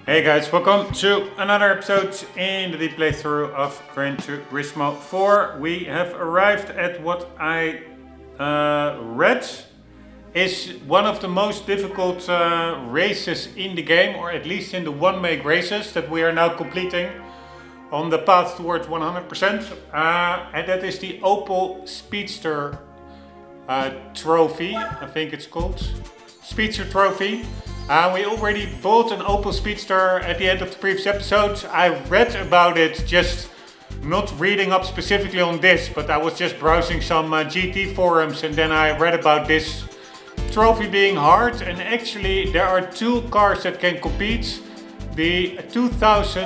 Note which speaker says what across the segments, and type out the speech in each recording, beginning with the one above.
Speaker 1: Hey guys, welcome to another episode in the deep playthrough of Gran Turismo 4. We have arrived at what I read is one of the most difficult races in the game, or at least in the one-make races that we are now completing on the path towards 100%. And that is the Opel Speedster Trophy, I think it's called. Speedster Trophy. We already bought an Opel Speedster at the end of the previous episode. I read about it, just not reading up specifically on this, but I was just browsing some GT forums and then I read about this trophy being hard, and actually there are two cars that can compete. The 2000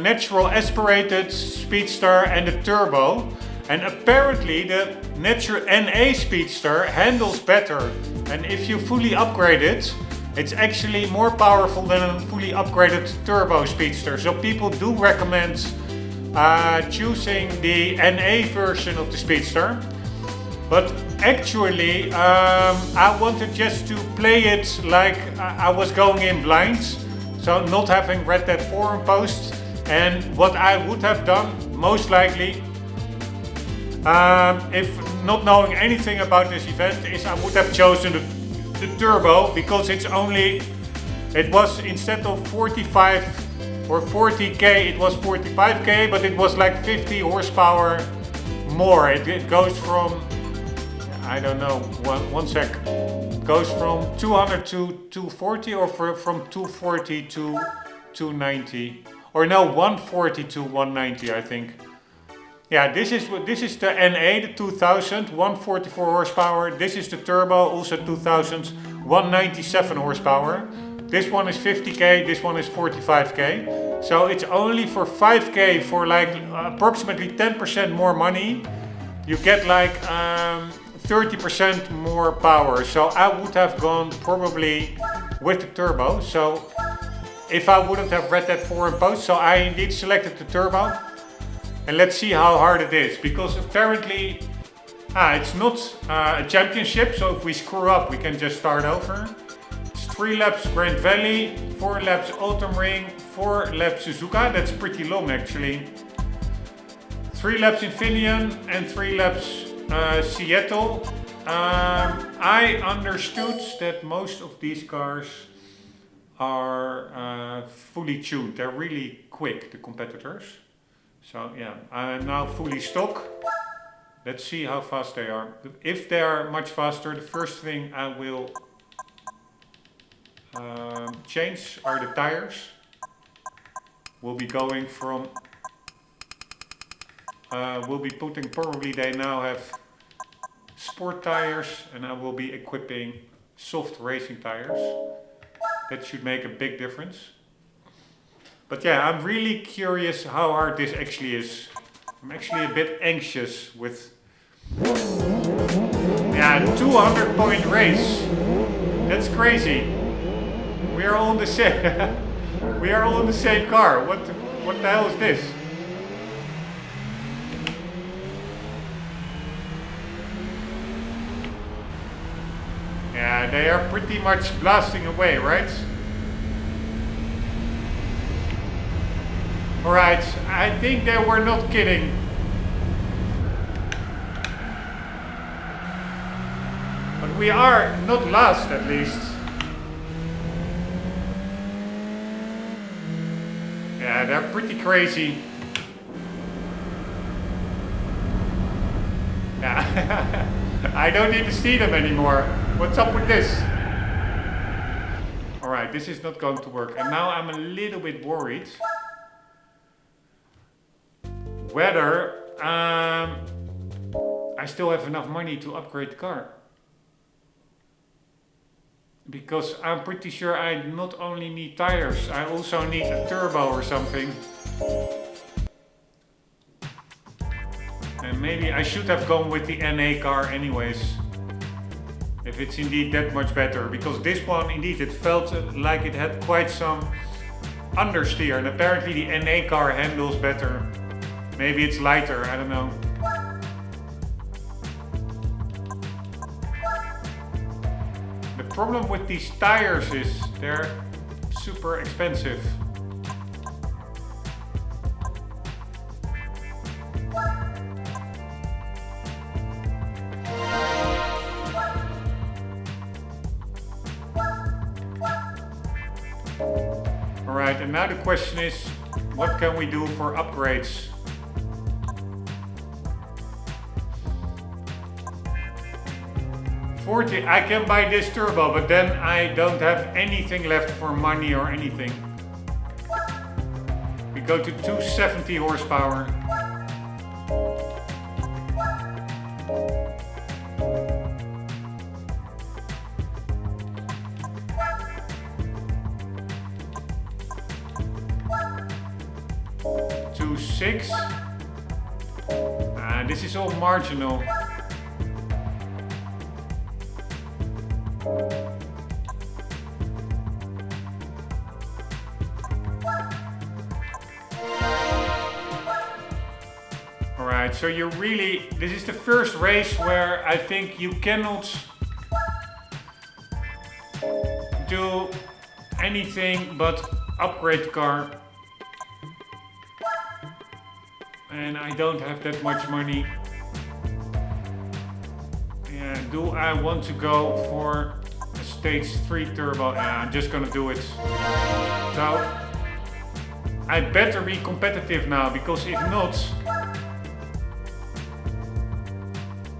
Speaker 1: natural aspirated Speedster and the turbo. And apparently the natural NA Speedster handles better, and if you fully upgrade it, it's actually more powerful than a fully upgraded turbo Speedster. So people do recommend choosing the NA version of the Speedster. But actually, I wanted just to play it like I was going in blind. So not having read that forum post. And what I would have done, most likely, if not knowing anything about this event, is I would have chosen the turbo, because it was instead of 45 or 40k, it was 45k, but it was like 50 horsepower more. It goes from, I don't know, one sec, goes from 200 to 240, or from 240 to 290, or no, 140 to 190, I think. Yeah, this is the NA, the 2000, 144 horsepower. This is the turbo, also 2000, 197 horsepower. This one is 50k, this one is 45k. So it's only for 5k, for like approximately 10% more money. You get like 30% more power. So I would have gone probably with the turbo. So if I wouldn't have read that forum post, so I indeed selected the turbo. And let's see how hard it is, because apparently it's not a championship, so if we screw up we can just start over. It's 3 laps Grand Valley, 4 laps Autumn Ring, 4 laps Suzuka, that's pretty long actually. 3 laps Infineon and 3 laps Seattle. I understood that most of these cars are fully tuned, they're really quick, the competitors. So yeah, I'm now fully stock. Let's see how fast they are. If they are much faster, the first thing I will change are the tires. We'll be going from, we'll be putting, probably they now have sport tires, and I will be equipping soft racing tires. That should make a big difference. But yeah, I'm really curious how hard this actually is. I'm actually a bit anxious with... Yeah, 200 point race. That's crazy. We are all in the same... we are all in the same car. What the hell is this? Yeah, they are pretty much blasting away, right? Alright, I think they were not kidding. But we are not last, at least. Yeah, they're pretty crazy. Yeah, I don't even see them anymore. What's up with this? Alright, this is not going to work. And now I'm a little bit worried whether I still have enough money to upgrade the car. Because I'm pretty sure I not only need tires, I also need a turbo or something. And maybe I should have gone with the NA car anyways. If it's indeed that much better. Because this one, indeed, it felt like it had quite some understeer. And apparently the NA car handles better. Maybe it's lighter, I don't know. The problem with these tires is they're super expensive. Alright, and now the question is, what can we do for upgrades? I can buy this turbo, but then I don't have anything left for money or anything. We go to 270 horsepower. Six. This is all marginal. Alright, so you're really, this is the first race where I think you cannot do anything but upgrade the car. And I don't have that much money. Yeah, do I want to go for a stage 3 turbo? Yeah, I'm just gonna do it. So I better be competitive now, because if not,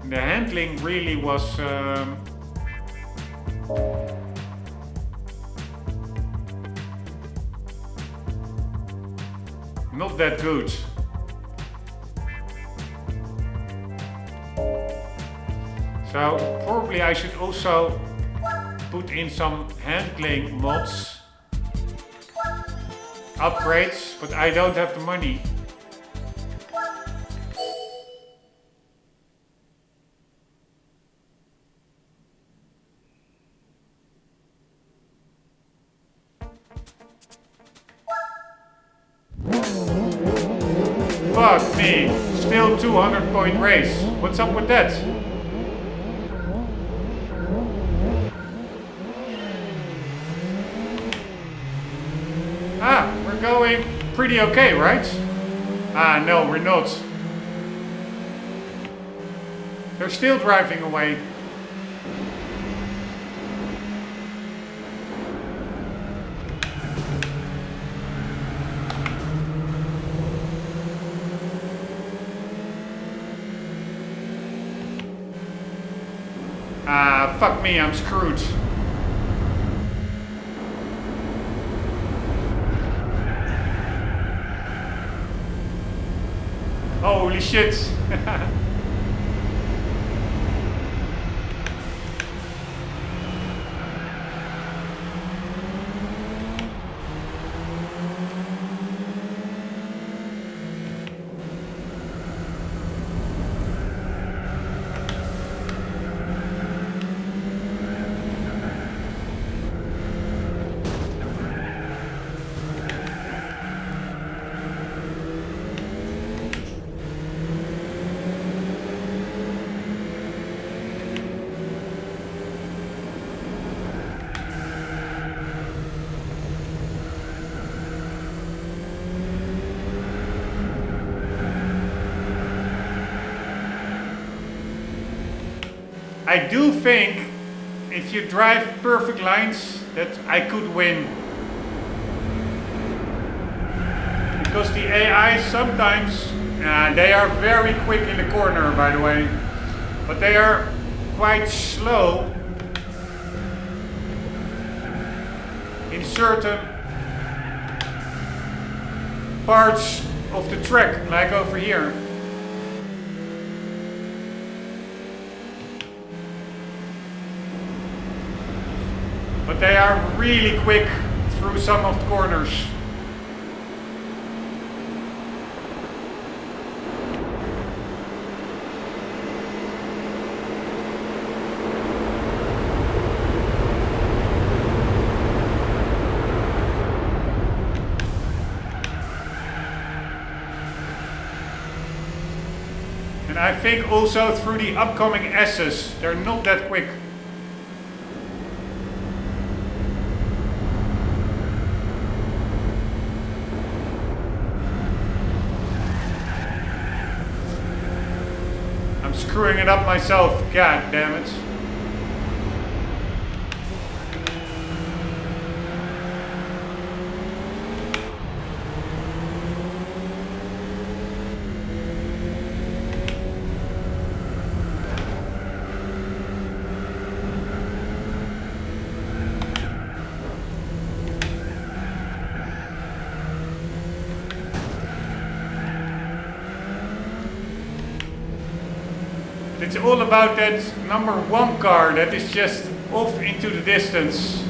Speaker 1: the handling really was not that good. So probably I should also put in some handling mods, upgrades, but I don't have the money. Fuck me, still 200 point race. What's up with that? We're going pretty okay, right? No, we're not. They're still driving away. Fuck me, I'm screwed. Holy shit! I do think if you drive perfect lines that I could win. Because the AI sometimes, they are very quick in the corner, by the way, but they are quite slow in certain parts of the track, like over here. But they are really quick through some of the corners. And I think also through the upcoming S's, they're not that quick. screwing it up myself. God damn it. It's all about that number 1 car that is just off into the distance.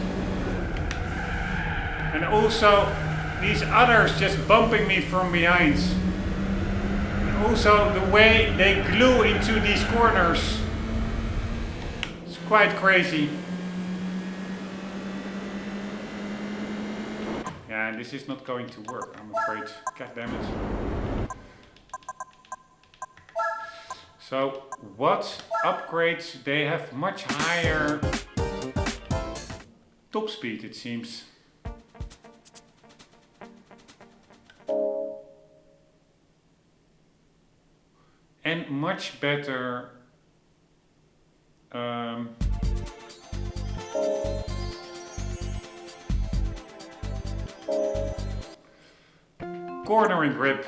Speaker 1: And also these others just bumping me from behind. And also the way they glue into these corners. It's quite crazy. Yeah, this is not going to work, I'm afraid. God damn it. So, what upgrades? They have much higher top speed, it seems. And much better cornering grip.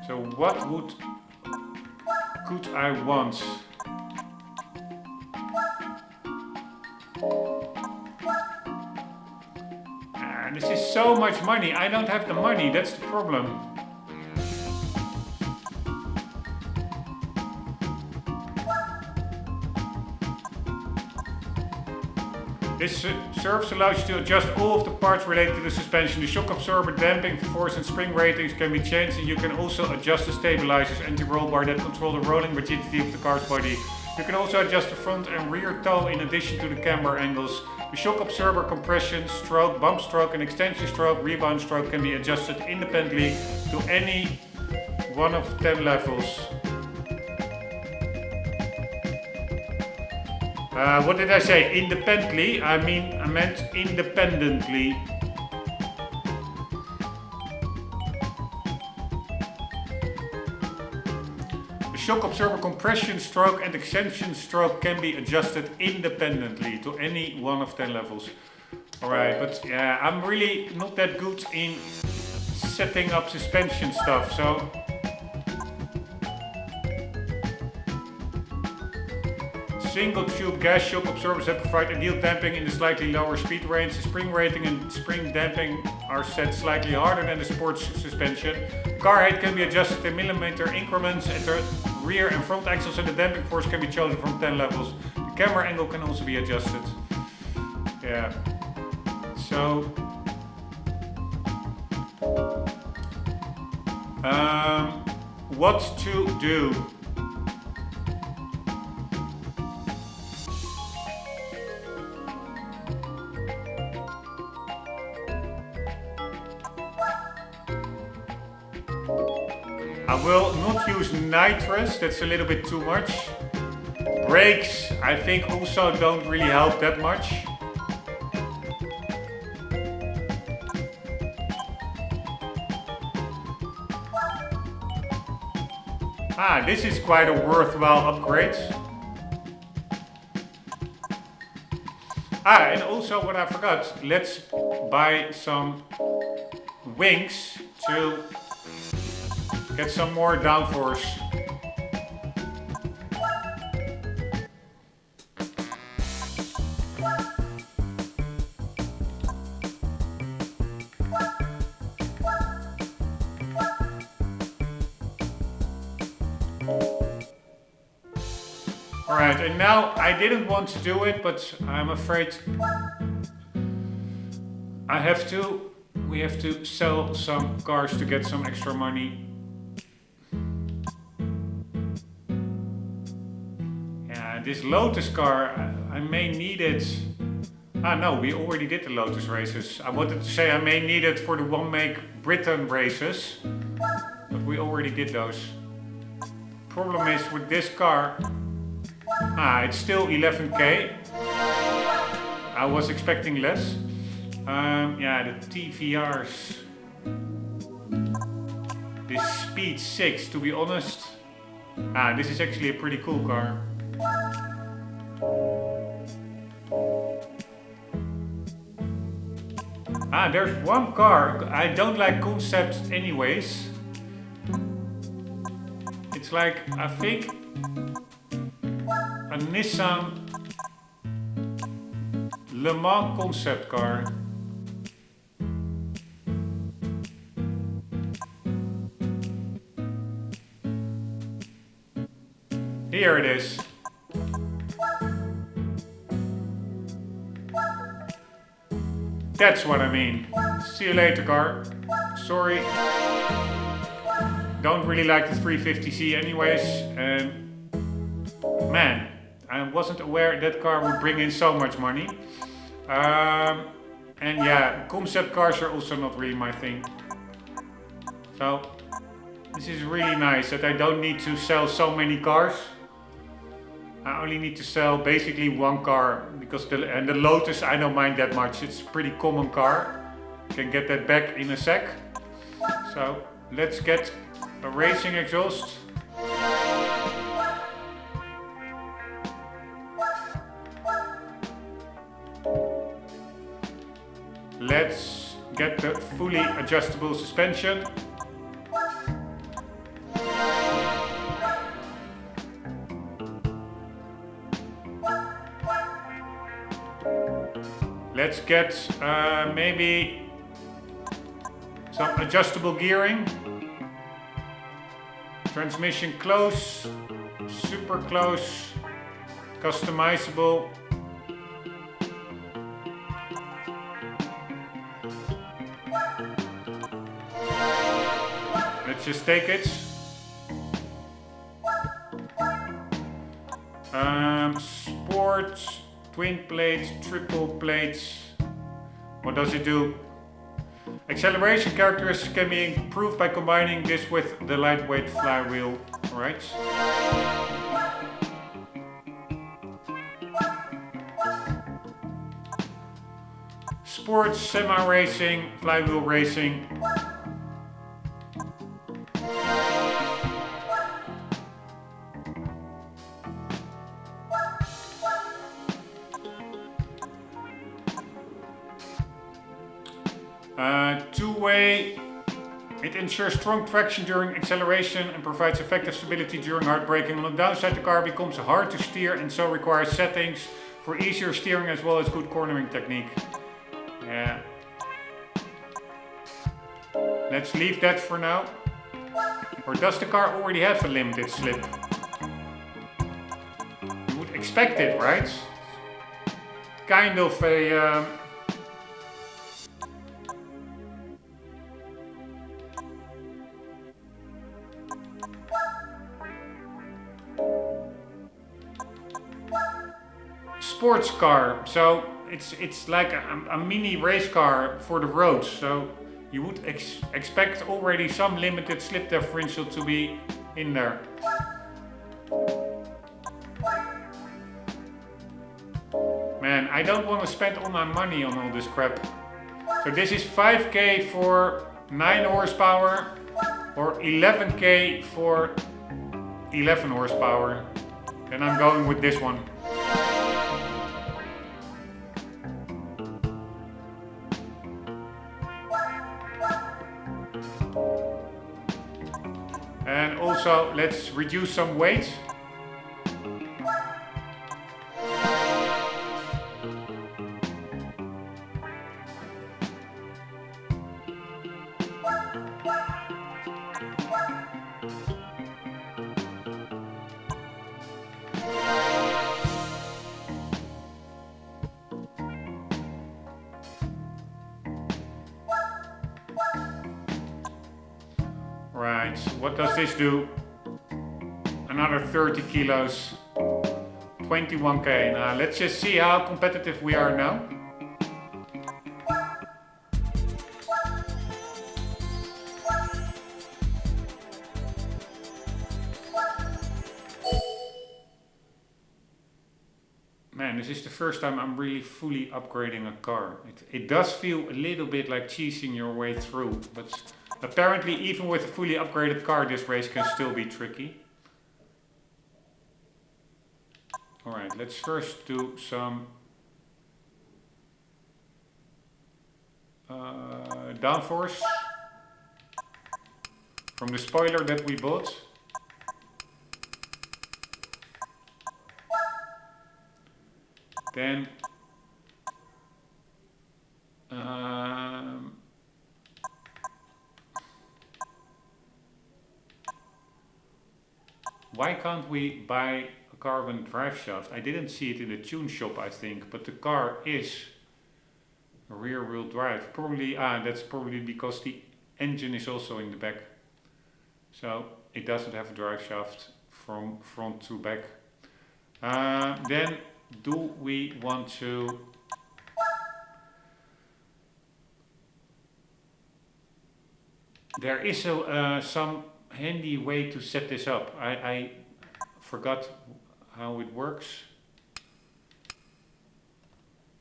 Speaker 1: So what could I want? This is so much money. I don't have the money, that's the problem. This surface allows you to adjust all of the parts related to the suspension. The shock absorber, damping force and spring ratings can be changed, and you can also adjust the stabilizers, anti-roll bar that control the rolling rigidity of the car's body. You can also adjust the front and rear toe in addition to the camber angles. The shock absorber compression stroke, bump stroke and extension stroke, rebound stroke can be adjusted independently to any one of 10 levels. What did I say? Independently? I meant independently. The shock absorber compression stroke and extension stroke can be adjusted independently to any one of 10 levels. Alright, but yeah, I'm really not that good in setting up suspension stuff, so... Single tube gas shock absorbers that provide ideal damping in the slightly lower speed range. The spring rating and spring damping are set slightly harder than the sports suspension. The car height can be adjusted in millimeter increments, and the rear and front axles and the damping force can be chosen from 10 levels. The camera angle can also be adjusted. Yeah. So... what to do? I will not use nitrous, that's a little bit too much. Brakes, I think also don't really help that much. This is quite a worthwhile upgrade. And also what I forgot, let's buy some wings to get some more downforce. Alright, and now I didn't want to do it, but I'm afraid we have to sell some cars to get some extra money. This Lotus car, I may need it. No, we already did the Lotus races. I wanted to say I may need it for the One Make Britain races, but we already did those. Problem is with this car, it's still 11k. I was expecting less. The TVRs. This speed 6, to be honest. Ah, this is actually a pretty cool car. Ah, there's one car. I don't like concepts anyways. It's like, I think, a Nissan Le Mans concept car. Here it is. That's what I mean. See you later, car. Sorry. Don't really like the 350Z anyways. Man, I wasn't aware that car would bring in so much money. And yeah, concept cars are also not really my thing. So, this is really nice that I don't need to sell so many cars. I only need to sell basically one car, because the Lotus I don't mind that much. It's a pretty common car. Can get that back in a sec. So let's get a racing exhaust. Let's get the fully adjustable suspension. Let's get maybe some adjustable gearing. Transmission close, super close, customizable. Let's just take it. Sports. Twin plates, triple plates. What does it do? Acceleration characteristics can be improved by combining this with the lightweight flywheel. Alright. Sports, semi-racing, flywheel racing. Two-way, it ensures strong traction during acceleration and provides effective stability during hard braking. On the downside, the car becomes hard to steer and so requires settings for easier steering as well as good cornering technique. Yeah. Let's leave that for now. Or does the car already have a limited slip? You would expect it, right? Kind of a... sports car, so it's like a mini race car for the roads, so you would expect already some limited slip differential to be in there. Man, I don't want to spend all my money on all this crap. So this is 5k for 9 horsepower or 11k for 11 horsepower. Then I'm going with this one. And also, let's reduce some weight. Right, what does this do? Another 30 kilos, 21k. Now let's just see how competitive we are now. Man, this is the first time I'm really fully upgrading a car. It does feel a little bit like cheesing your way through, but Apparently, even with a fully upgraded car, this race can still be tricky. Alright, let's first do some downforce from the spoiler that we bought. Then why can't we buy a carbon drive shaft? I didn't see it in the tune shop, I think, but the car is a rear wheel drive. Probably, that's probably because the engine is also in the back. So it doesn't have a drive shaft from front to back. Then do we want to there is some handy way to set this up. I forgot how it works.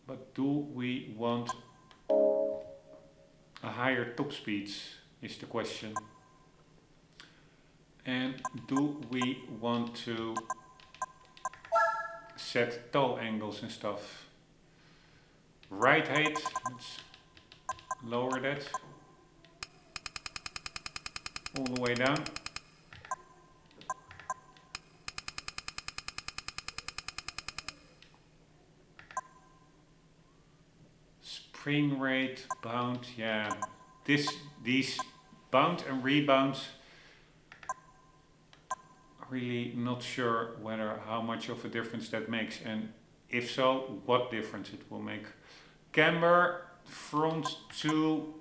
Speaker 1: But do we want a higher top speeds is the question. And do we want to set toe angles and stuff? Ride height, let's lower that all the way down. Spring rate, bound, yeah. These bound and rebound, really not sure how much of a difference that makes, and if so, what difference it will make. Camber, front to,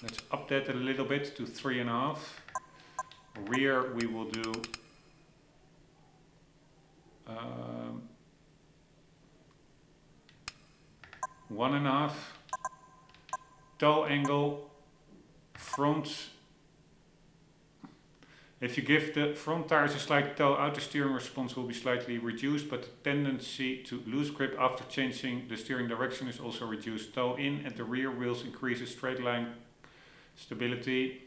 Speaker 1: let's up that a little bit to 3.5. Rear we will do 1.5. Toe angle, front. If you give the front tires a slight toe out, the steering response will be slightly reduced, but the tendency to lose grip after changing the steering direction is also reduced. Toe in at the rear wheels increases straight line stability.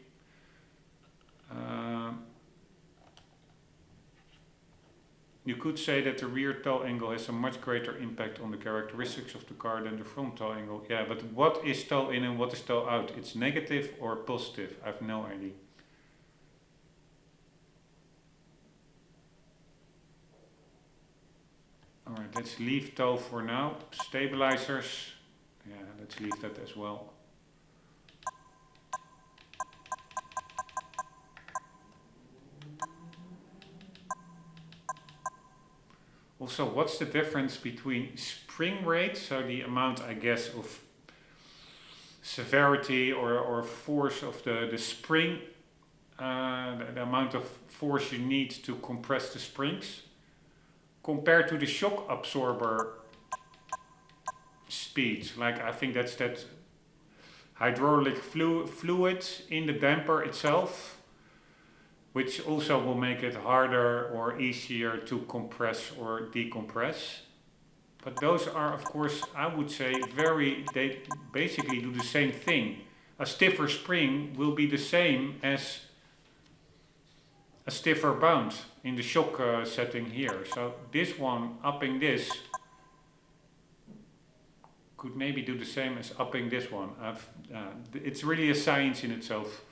Speaker 1: You could say that the rear toe angle has a much greater impact on the characteristics of the car than the front toe angle. Yeah, but what is toe in and what is toe out? It's negative or positive? I have no idea. Alright, let's leave toe for now. Stabilizers, yeah, let's leave that as well. Also, what's the difference between spring rate, so the amount, I guess, of severity or force of the spring, the amount of force you need to compress the springs, compared to the shock absorber speed? Like, I think that's that hydraulic fluid in the damper itself, which also will make it harder or easier to compress or decompress. But those are, of course, I would say, they basically do the same thing. A stiffer spring will be the same as a stiffer bound in the shock setting here. So this one, upping this, could maybe do the same as upping this one. It's really a science in itself.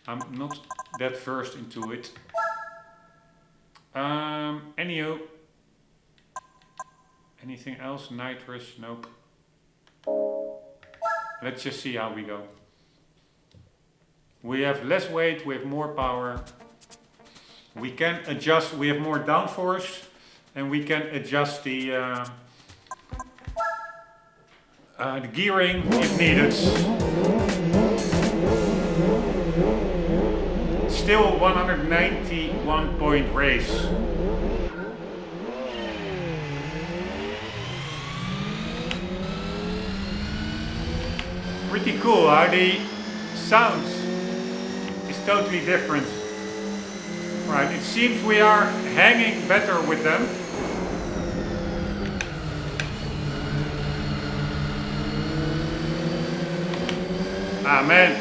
Speaker 1: I'm not that versed into it. Anywho, anything else? Nitrous? Nope. Let's just see how we go. We have less weight, we have more power. We can adjust, we have more downforce, and we can adjust the gearing if needed. Still a 191 point race. Pretty cool how the sound is totally different. Right, it seems we are hanging better with them. Ah man,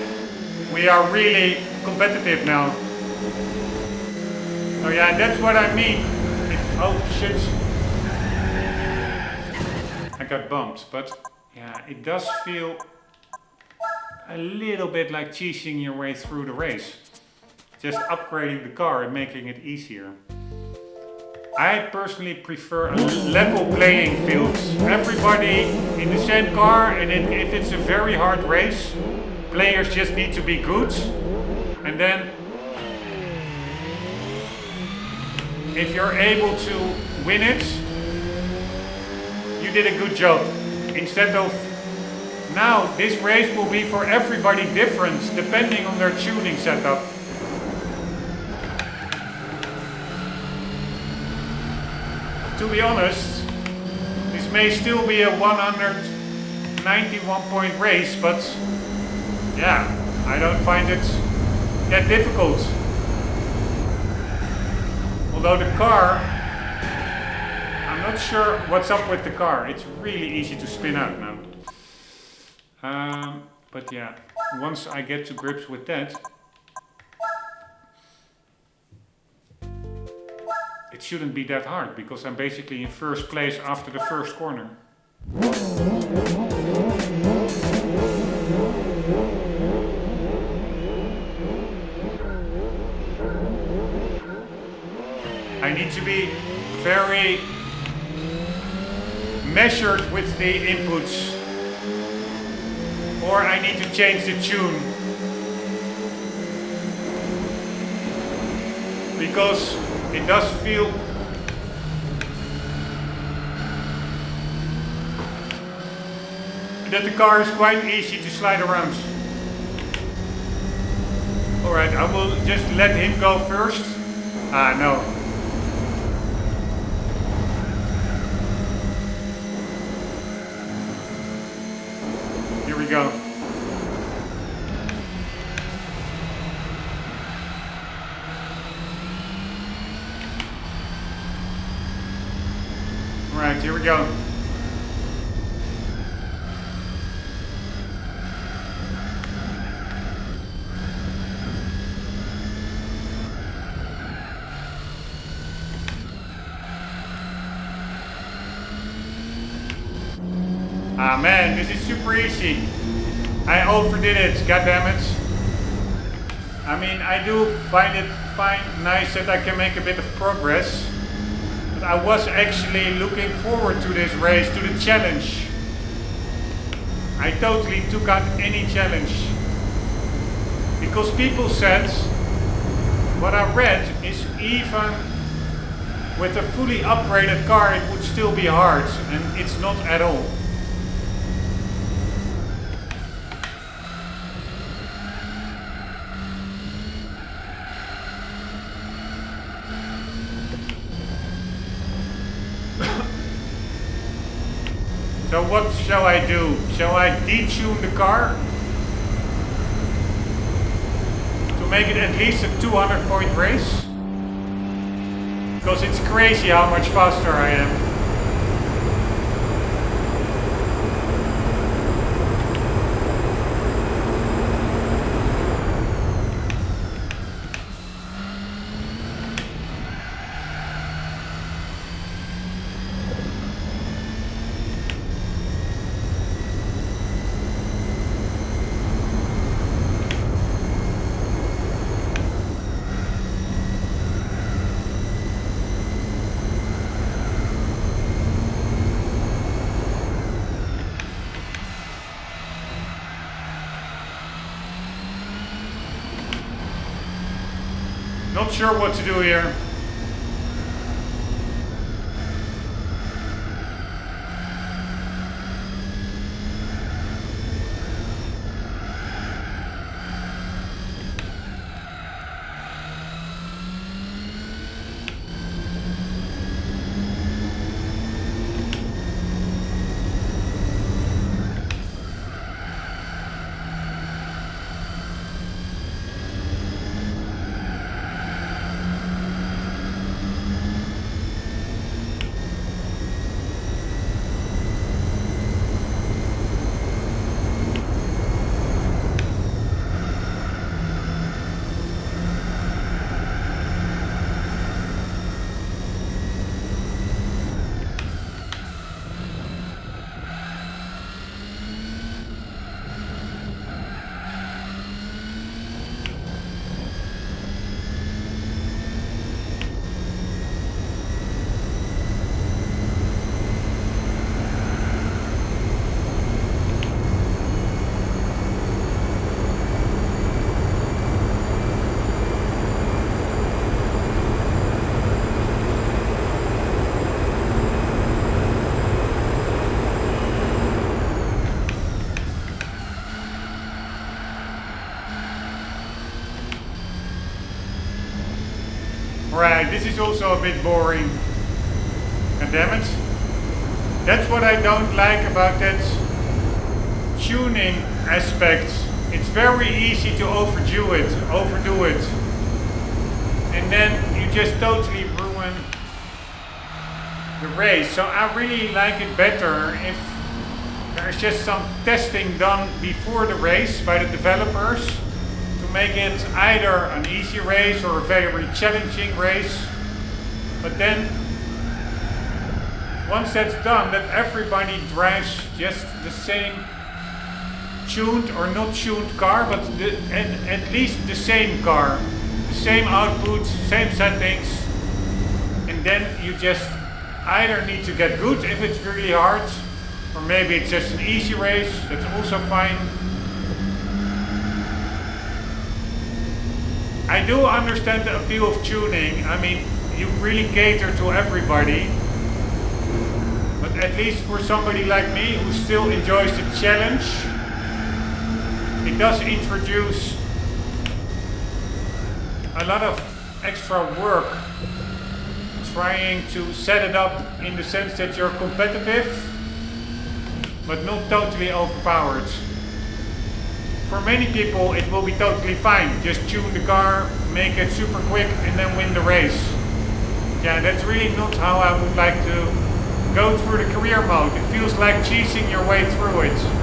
Speaker 1: we are really competitive now. Oh yeah, that's what I mean. Oh shit. I got bumped, but yeah, it does feel a little bit like cheesing your way through the race. Just upgrading the car and making it easier. I personally prefer a level playing field. Everybody in the same car, and if it's a very hard race, players just need to be good. And then if you're able to win it, you did a good job. Instead of now, this race will be for everybody different depending on their tuning setup. To be honest, this may still be a 191 point race, but yeah, I don't find it that difficult. Although the car, I'm not sure what's up with the car. It's really easy to spin out now. But yeah, once I get to grips with that, it shouldn't be that hard, because I'm basically in first place after the first corner. I need to be very measured with the inputs, or I need to change the tune, because it does feel that the car is quite easy to slide around. Alright, I will just let him go first. Ah, no. Here we go. Alright, here we go. Ah man, this is super easy. I overdid it, goddammit. I mean, I do find it nice that I can make a bit of progress. But I was actually looking forward to this race, to the challenge. I totally took out any challenge. Because people said, what I read is even with a fully upgraded car it would still be hard, and it's not at all. So what shall I do? Shall I detune the car to make it at least a 200 point race? Because it's crazy how much faster I am. Not sure what to do here. Alright, this is also a bit boring. God damn it. That's what I don't like about that tuning aspect. It's very easy to overdo it. And then you just totally ruin the race. So I really like it better if there's just some testing done before the race by the developers to make it either an easy race or a very challenging race. But then once that's done, that everybody drives just the same tuned or not tuned car, but at least the same car, the same output, same settings, and then you just either need to get good if it's really hard, or maybe it's just an easy race, that's also fine. I do understand the appeal of tuning. I mean, you really cater to everybody, but at least for somebody like me who still enjoys the challenge, it does introduce a lot of extra work trying to set it up in the sense that you're competitive but not totally overpowered. For many people it will be totally fine. Just tune the car, make it super quick and then win the race. Yeah, that's really not how I would like to go through the career mode. It feels like cheesing your way through it.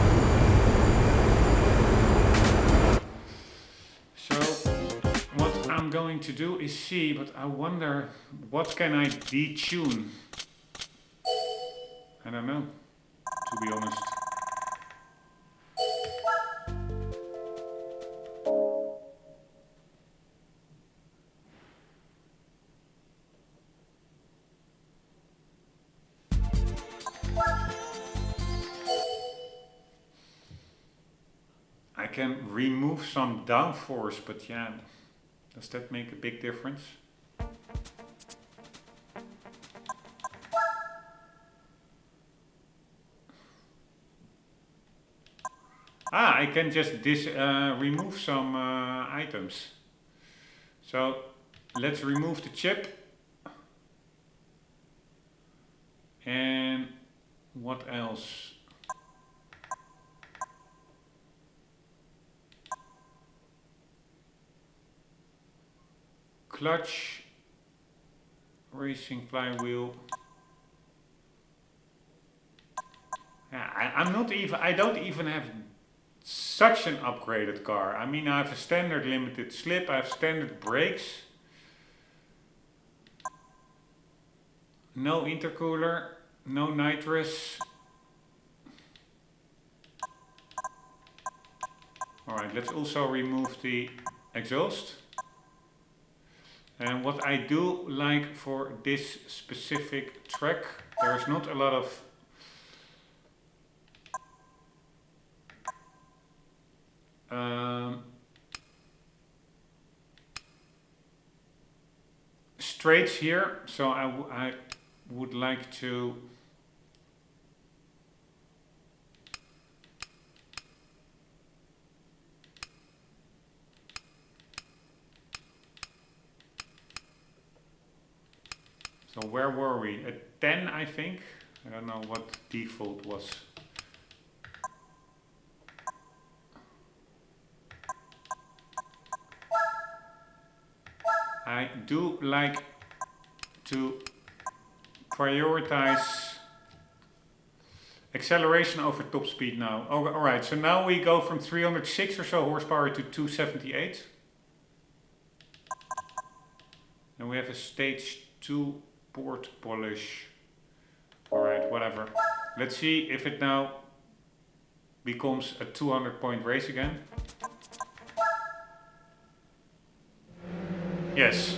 Speaker 1: I'm going to do is see, but I wonder what can I detune? I don't know, to be honest. I can remove some downforce, but yeah. Does that make a big difference? I can just remove some items. So let's remove the chip. And what else? Clutch, racing flywheel. Yeah, I don't even have such an upgraded car. I mean, I have a standard limited slip, I have standard brakes. No intercooler, no nitrous. Alright, let's also remove the exhaust. And what I do like for this specific track, there's not a lot of straights here, so I would like to so where were we? At 10, I think. I don't know what default was. I do like to prioritize acceleration over top speed now. Oh, alright, so now we go from 306 or so horsepower to 278. And we have a stage 2 port polish. Alright, whatever. Let's see if it now becomes a 200-point race again. Yes.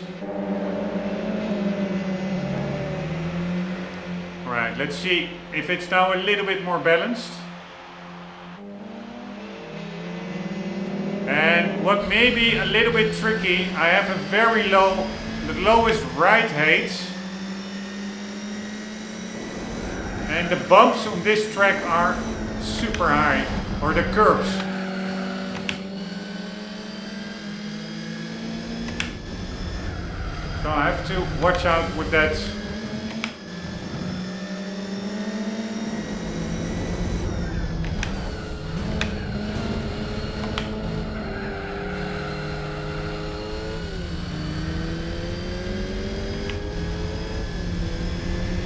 Speaker 1: Alright, let's see if it's now a little bit more balanced. And what may be a little bit tricky, I have a very low, the lowest ride height. And the bumps on this track are super high, or the curbs. So I have to watch out with that.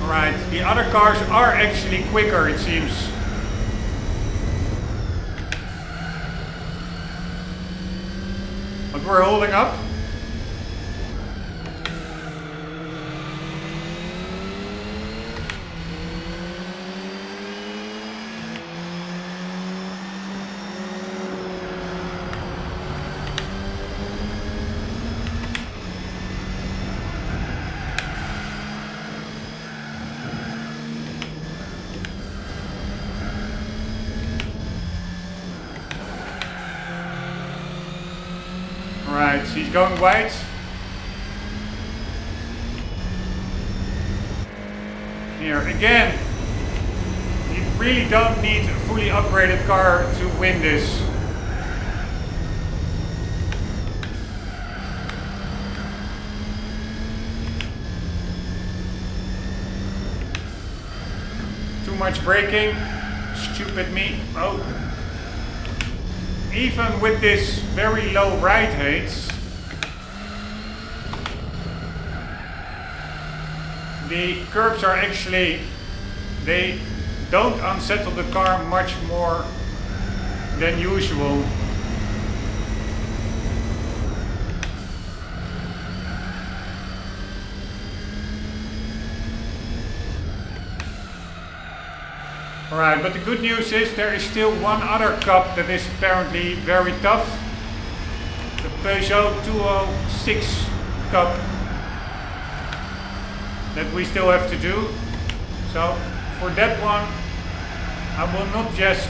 Speaker 1: Alright, the other cars are actually quicker, it seems. But we're holding up. Alright, he's going wide. Here again, you really don't need a fully upgraded car to win this. Too much braking, stupid me. Oh. Even with this very low ride height, the curbs are actually, they don't unsettle the car much more than usual. Alright, but the good news is there is still one other cup that is apparently very tough. The Peugeot 206 cup that we still have to do. So for that one I will not just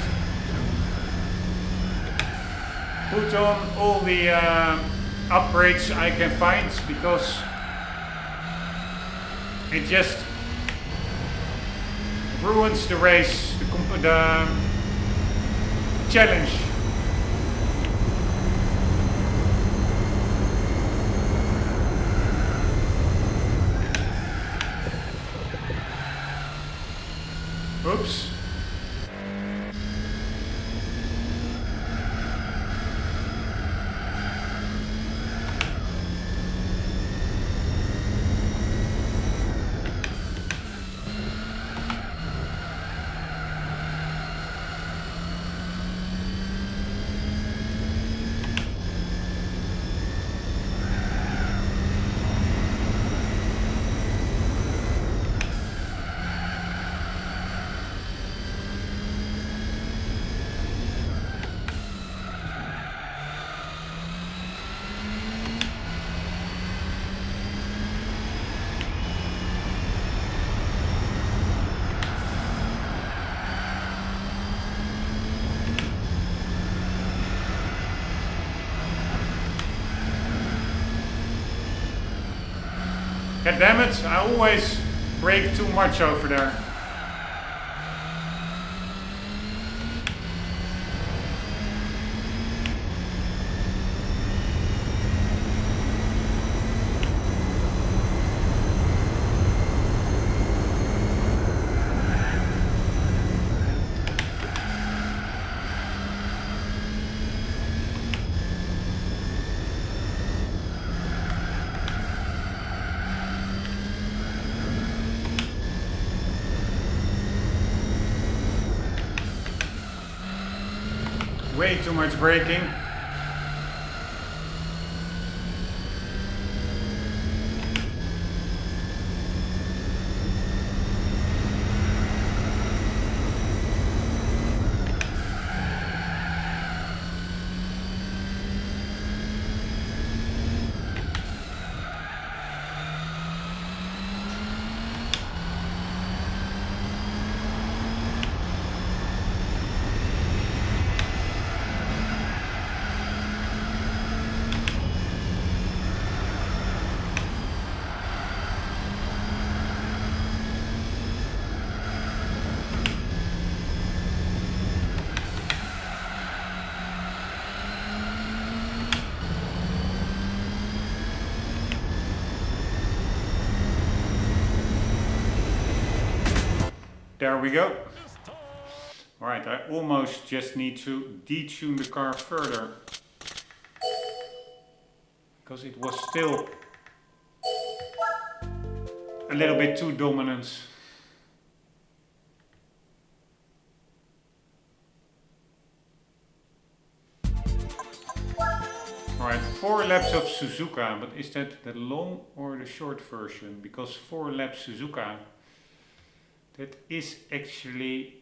Speaker 1: put on all the upgrades I can find, because it just ruins the race, the challenge. Oops. God damn it, I always brake too much over there. Way too much braking. There we go. Alright, I almost just need to detune the car further. Because it was still a little bit too dominant. Alright, 4 laps of Suzuka, but is that the long or the short version? Because 4 laps Suzuka, that is actually,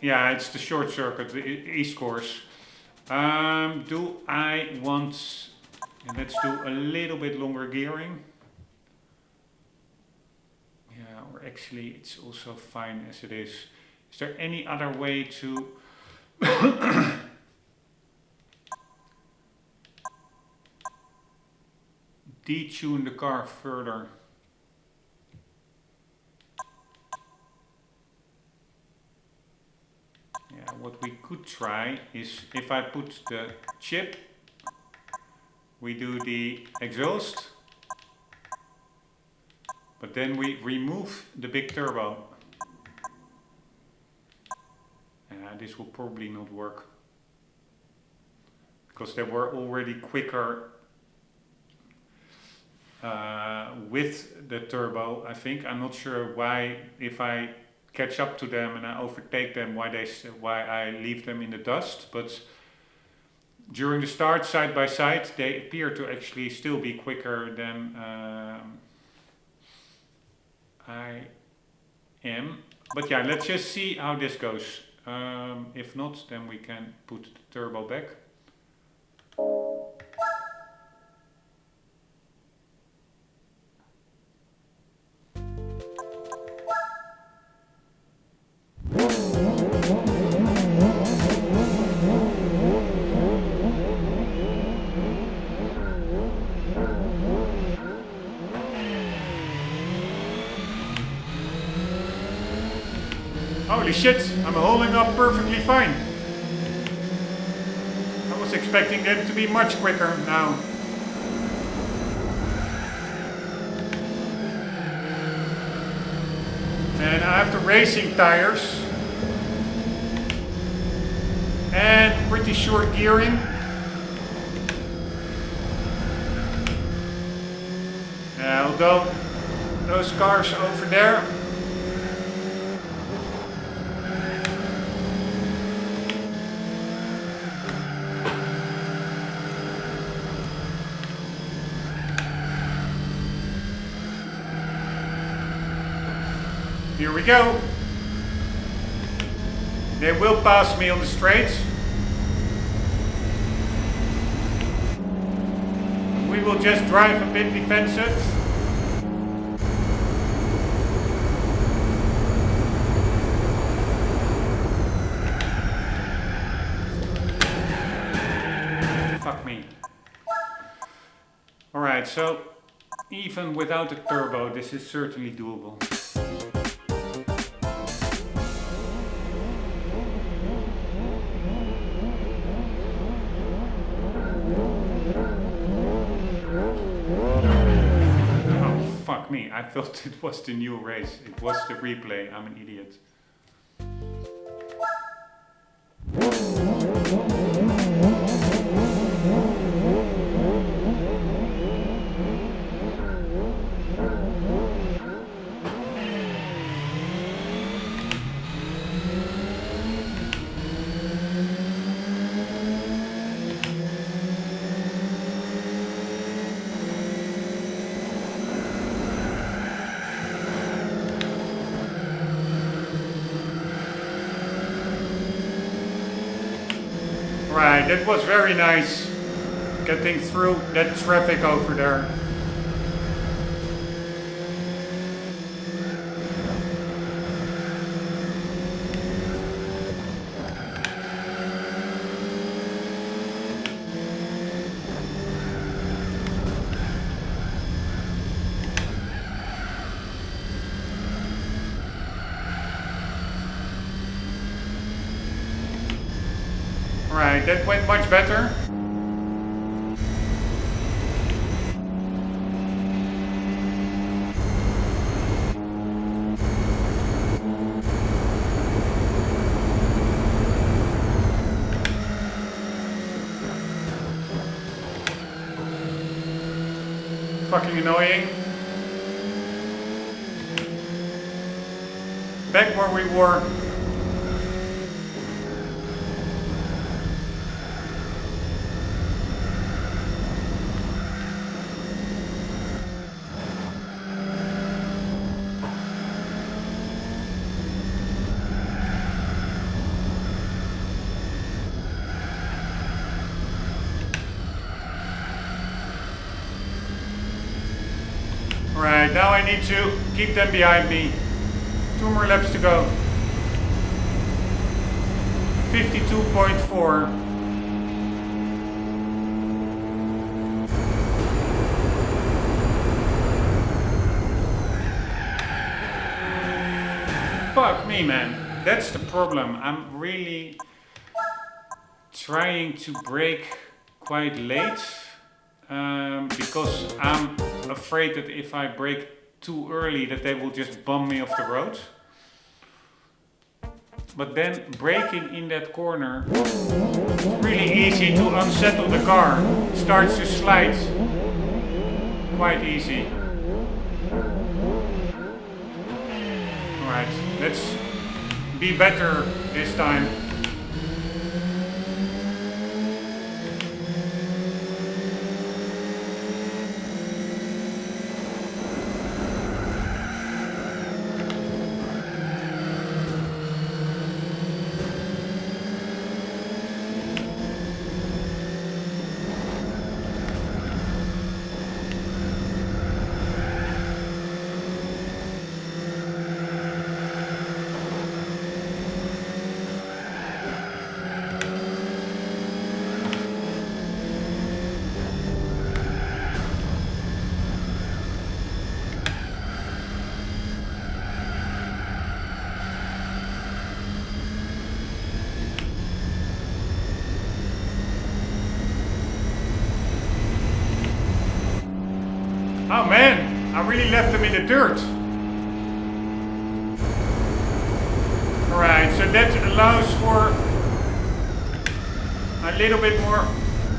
Speaker 1: yeah, it's the short circuit, the East course. Do I want, and let's do a little bit longer gearing. Yeah, or actually it's also fine as it is. Is there any other way to detune the car further? Yeah, what we could try is if I put the chip, we do the exhaust, but then we remove the big turbo. This will probably not work because they were already quicker with the turbo, I think. I'm not sure why, if I catch up to them and I overtake them, why I leave them in the dust. But during the start, side by side, they appear to actually still be quicker than I am. But yeah, let's just see how this goes. If not, then we can put the turbo back. Holy shit, I'm holding up perfectly fine. I was expecting them to be much quicker now. And I have the racing tires. And pretty short gearing. Although those cars over there, here we go. They will pass me on the straight. We will just drive a bit defensive. Fuck me. Alright, so even without a turbo, this is certainly doable. Fuck me, I thought it was the new race. It was the replay. I'm an idiot. Right, that was very nice, getting through that traffic over there. Right, that went much better. fucking annoying. Back where we were. Alright, now I need to keep them behind me. 2 more laps to go. 52.4. Fuck me, man. That's the problem. I'm really trying to brake quite late. Because I'm afraid that if I brake too early that they will just bump me off the road. But then braking in that corner, it's really easy to unsettle the car. It starts to slide quite easy. Alright, let's be better this time. Oh man, I really left them in the dirt. Alright, so that allows for a little bit more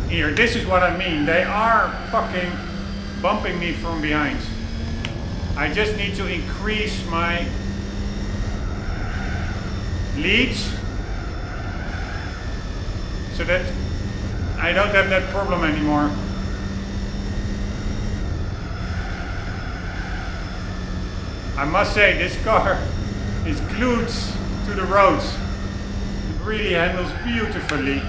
Speaker 1: here. This is what I mean. They are fucking bumping me from behind. I just need to increase my leads so that I don't have that problem anymore. I must say, this car is glued to the road. It really handles beautifully.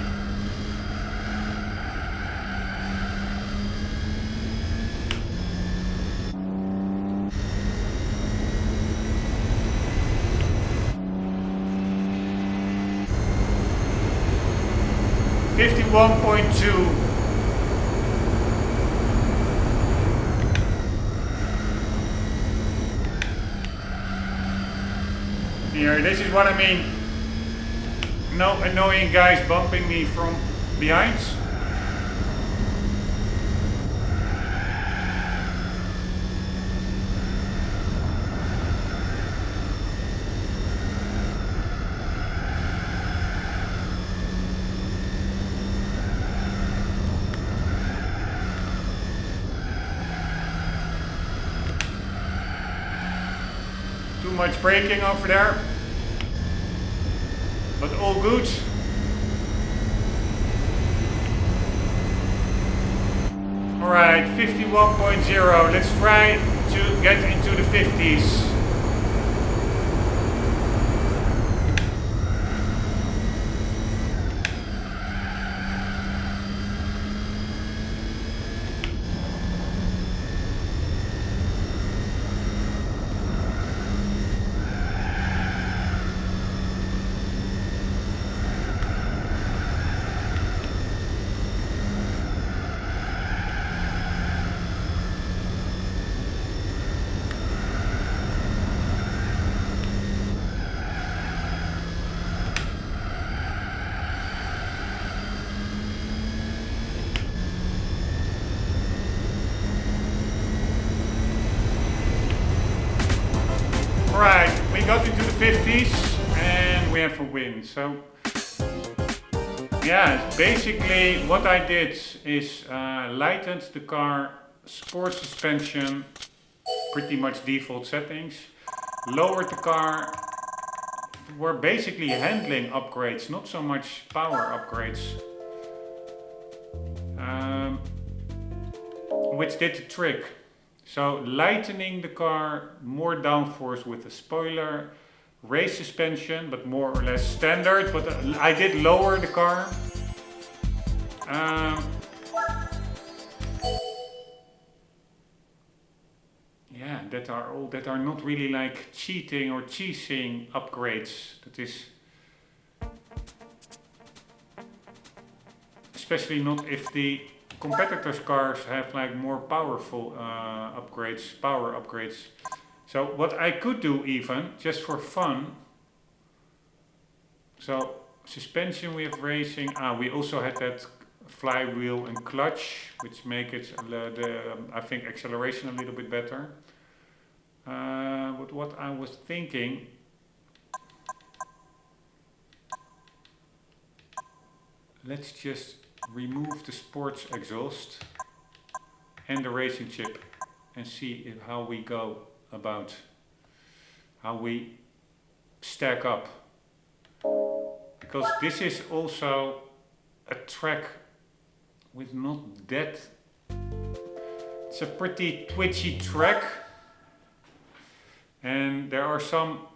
Speaker 1: $51.2. Here, this is what I mean. No annoying guys bumping me from behind. Too much braking over there. But all good. Alright, 51.0. Let's try to get into the 50s. Alright, we got into the 50s and we have a win. So yeah, basically what I did is lightened the car sport suspension, pretty much default settings. Lowered the car. Were basically handling upgrades, not so much power upgrades. Which did the trick. So lightening the car, more downforce with the spoiler, race suspension, but more or less standard. But I did lower the car. Yeah, that are not really like cheating or cheesing upgrades. That is especially not if the competitors' cars have like more powerful power upgrades. So what I could do even, just for fun, so suspension we have racing, we also had that flywheel and clutch, which make it I think acceleration a little bit better. But what I was thinking, let's just remove the sports exhaust and the racing chip and see how we go about how we stack up, because this is also a track with not that, it's a pretty twitchy track, and there are some,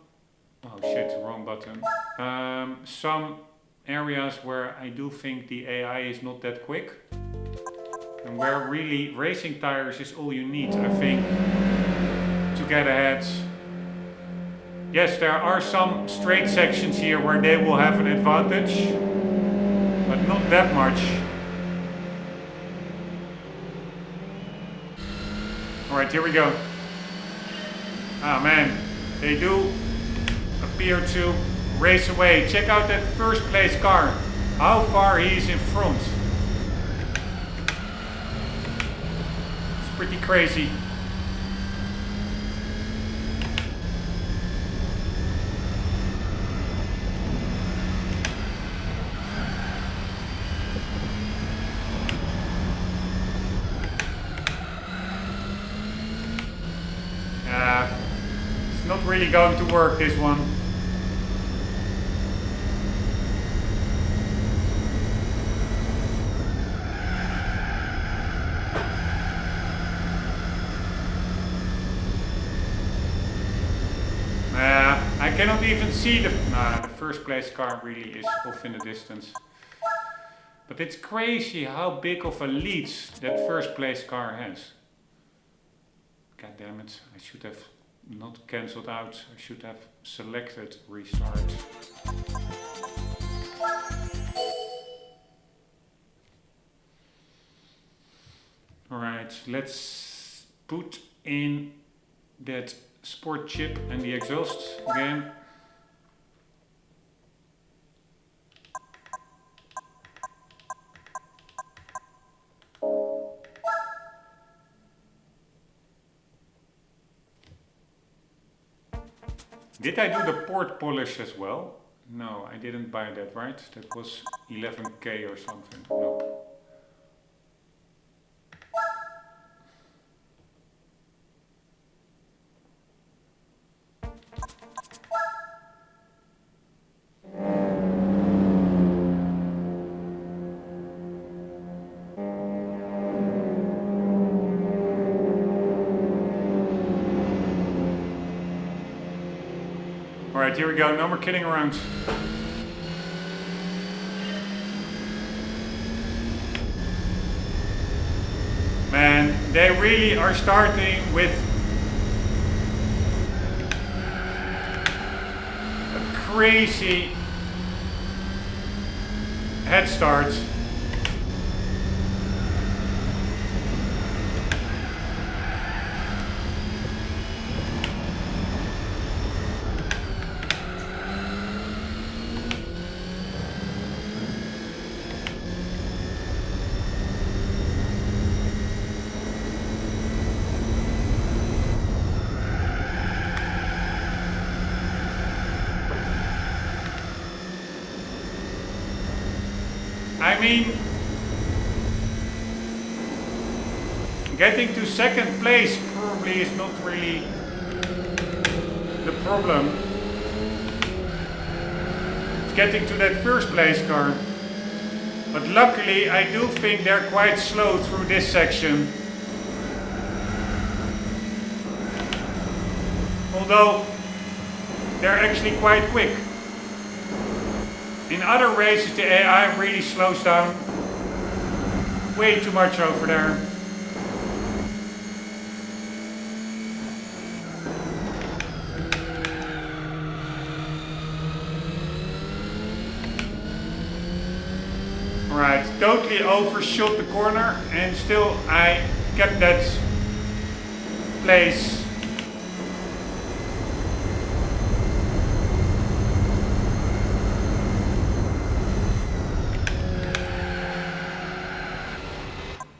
Speaker 1: oh shit, wrong button, some areas where I do think the AI is not that quick, and where really racing tires is all you need, I think, to get ahead. Yes, there are some straight sections here where they will have an advantage, but not that much. Alright, here we go. Ah man, they do appear to race away. Check out that first place car. How far he is in front. It's pretty crazy. It's not really going to work, this one. I cannot even see the first place car really is off in the distance. But it's crazy how big of a lead that first place car has. God damn it, I should have not cancelled out, I should have selected restart. Alright, let's put in that sport chip and the exhaust again. Did I do the port polish as well? No, I didn't buy that, right? That was 11k or something. No. Alright, here we go, no more kidding around. Man, they really are starting with a crazy head start. I mean, Getting to second place probably is not really the problem. It's getting to that first place car. But luckily I do think they're quite slow through this section. Although they're actually quite quick. In other races the AI really slows down way too much over there. Alright, totally overshot the corner and still I kept that place.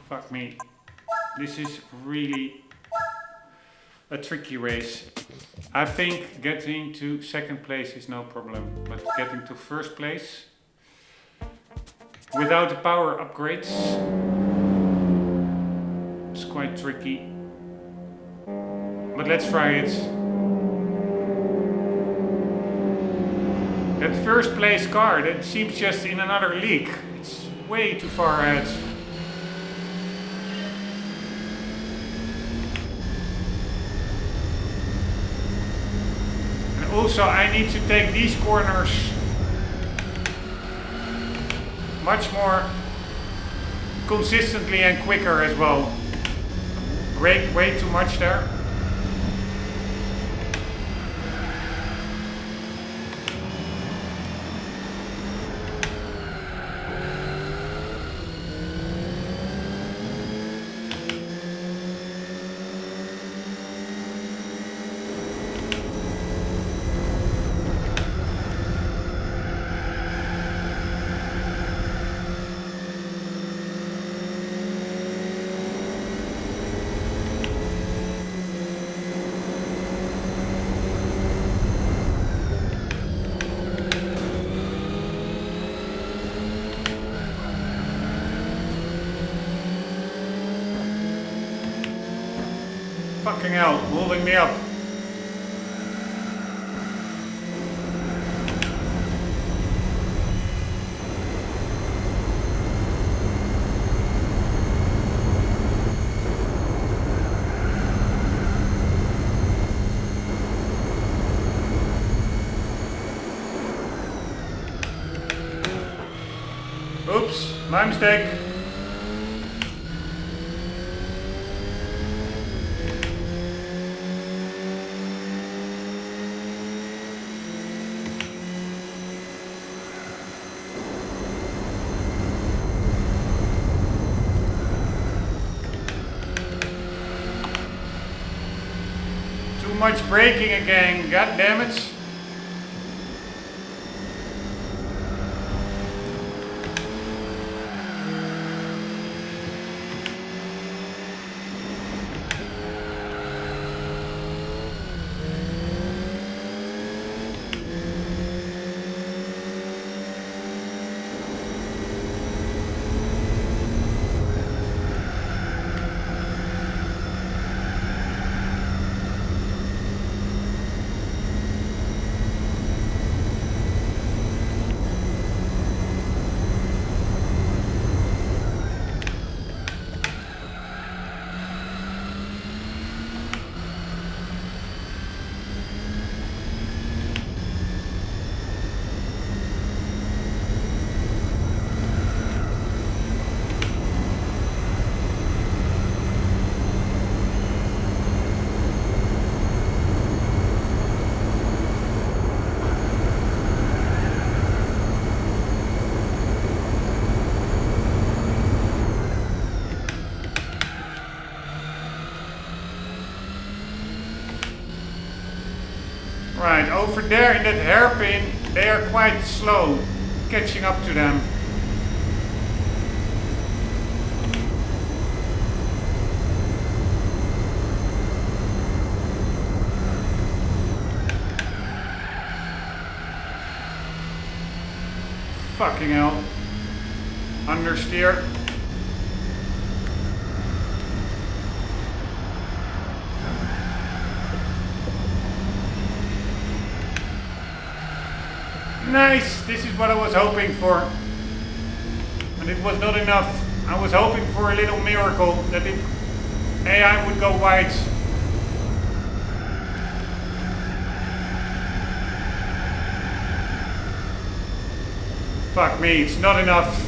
Speaker 1: Fuck me. This is really a tricky race. I think getting to second place is no problem, but getting to first place without the power upgrades, it's quite tricky. But let's try it. That first place car, that seems just in another league. It's way too far ahead. And also I need to take these corners much more consistently and quicker as well. Brake way too much there. Fucking hell, holding me up. Oops, my mistake. Much braking again, god damn it. Right, over there in that hairpin, they are quite slow catching up to them. Fucking hell. Understeer. Nice, this is what I was hoping for. And it was not enough. I was hoping for a little miracle that the AI would go white. Fuck me, it's not enough.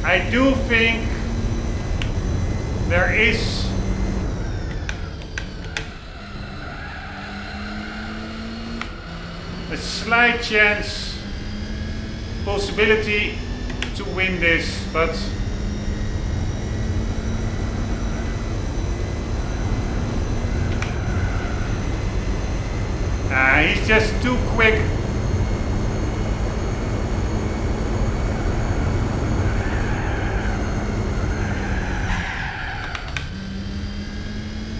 Speaker 1: I do think there is a slight chance, possibility to win this, but he's just too quick.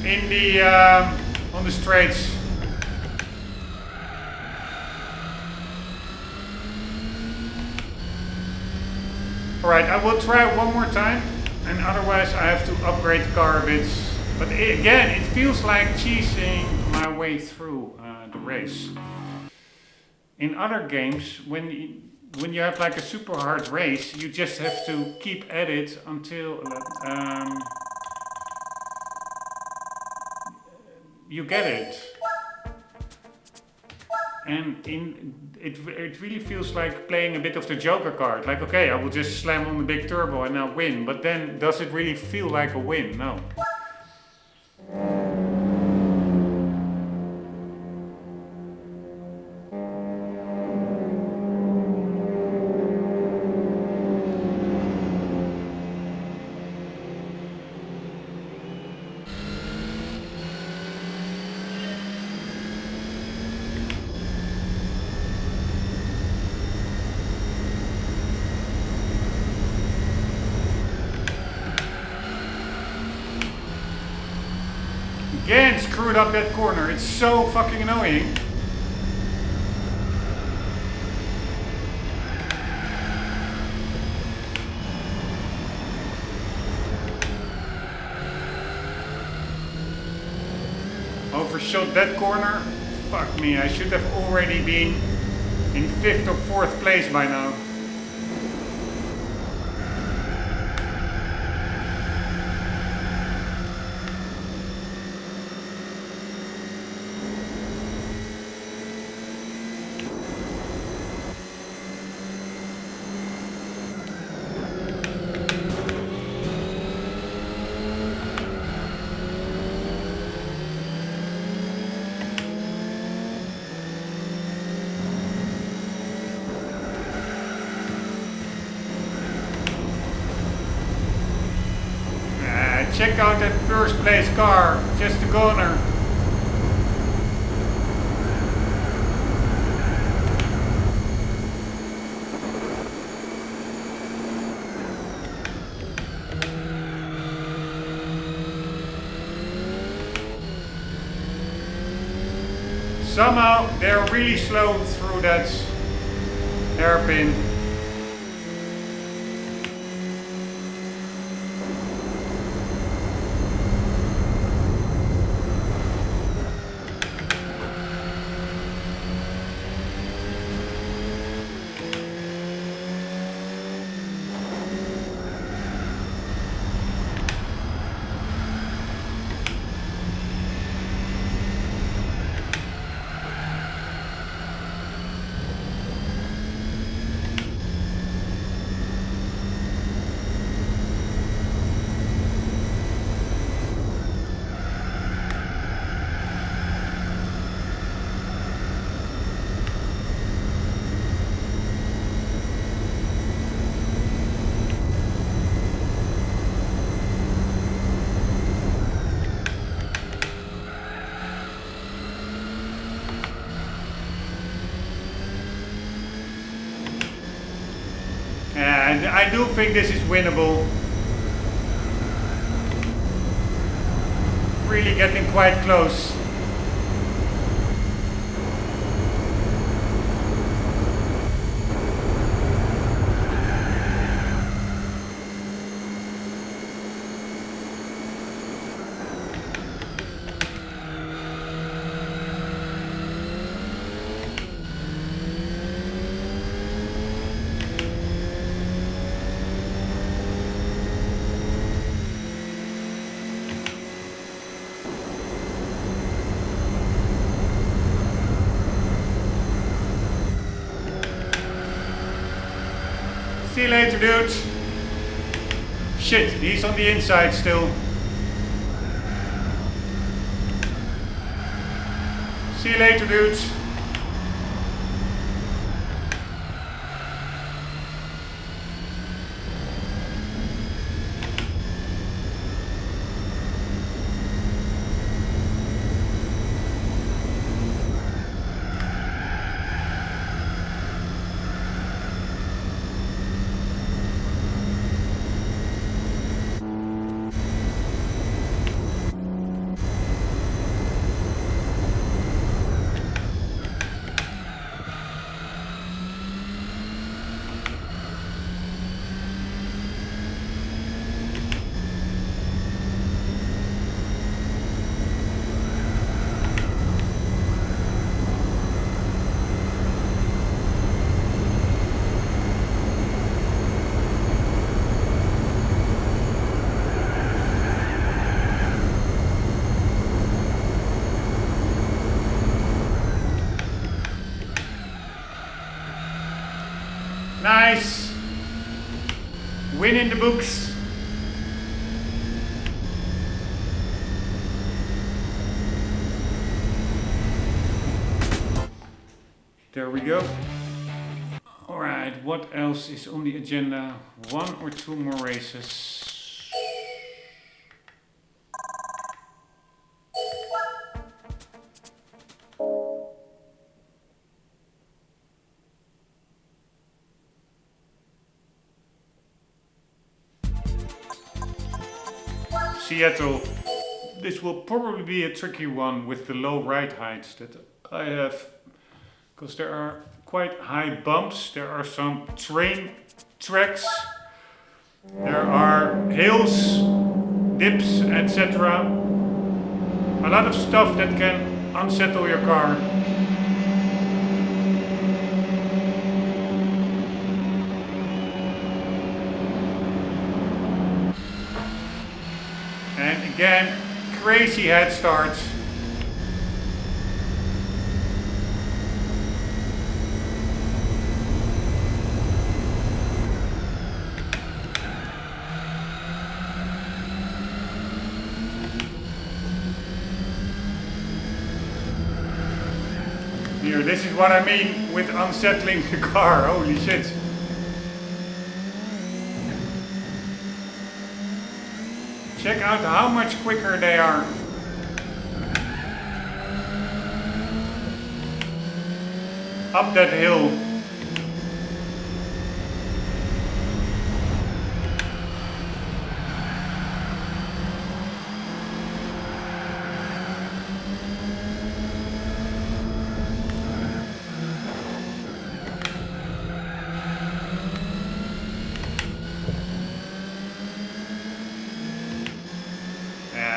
Speaker 1: In the on the straights. Alright, I will try one more time, and otherwise I have to upgrade the car a bit. But again, it feels like cheesing my way through the race. In other games, when you have like a super hard race, you just have to keep at it until you get it. And it really feels like playing a bit of the Joker card. Like, okay, I will just slam on the big turbo and I'll win. But then, does it really feel like a win? No. Again, screwed up that corner. It's so fucking annoying. Overshot that corner. Fuck me, I should have already been in 5th or 4th place by now. Check out that first place car, just a corner. Somehow they're really slow through that hairpin. And I do think this is winnable. Really getting quite close. See you later, dude. Shit, he's on the inside still. See you later, dudes. Nice. Win in the books. There we go. Alright, what else is on the agenda? 1 or 2 more races. Seattle. This will probably be a tricky one with the low ride heights that I have, because there are quite high bumps, there are some train tracks, there are hills, dips, etc. A lot of stuff that can unsettle your car. And again, crazy head starts. Here, this is what I mean with unsettling the car, holy shit. Check out how much quicker they are. Up that hill.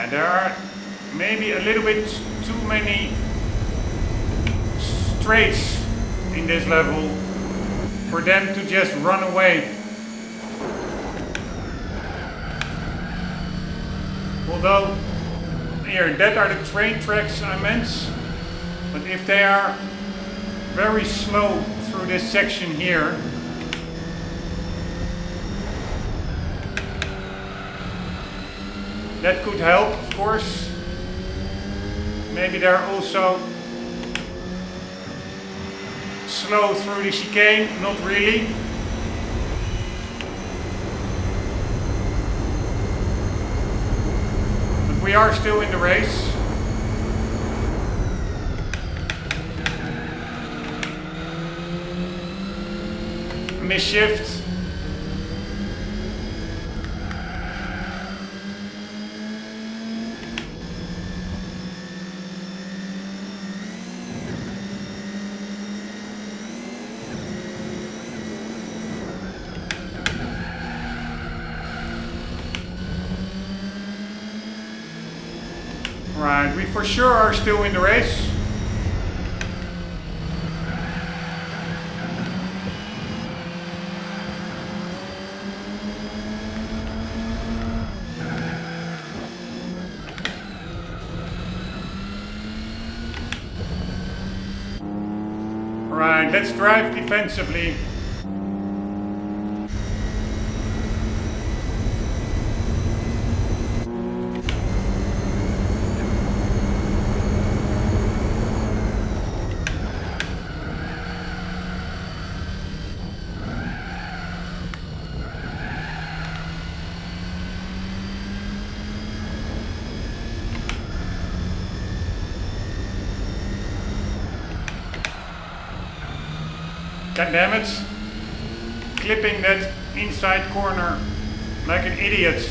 Speaker 1: There are maybe a little bit too many straights in this level for them to just run away. Although, here, that are the train tracks I meant, but if they are very slow through this section here, that could help, of course. Maybe they're also slow through the chicane, not really. But we are still in the race. Misshift. Right, we for sure are still in the race. Right, let's drive defensively. God damn it. Clipping that inside corner like an idiot.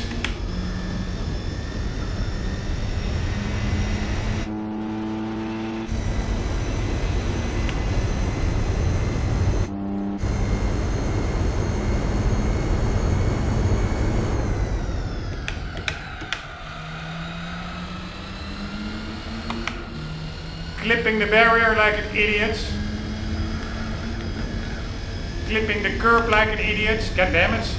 Speaker 1: Clipping the barrier like an idiot. Clipping the curb like an idiot. God damn it.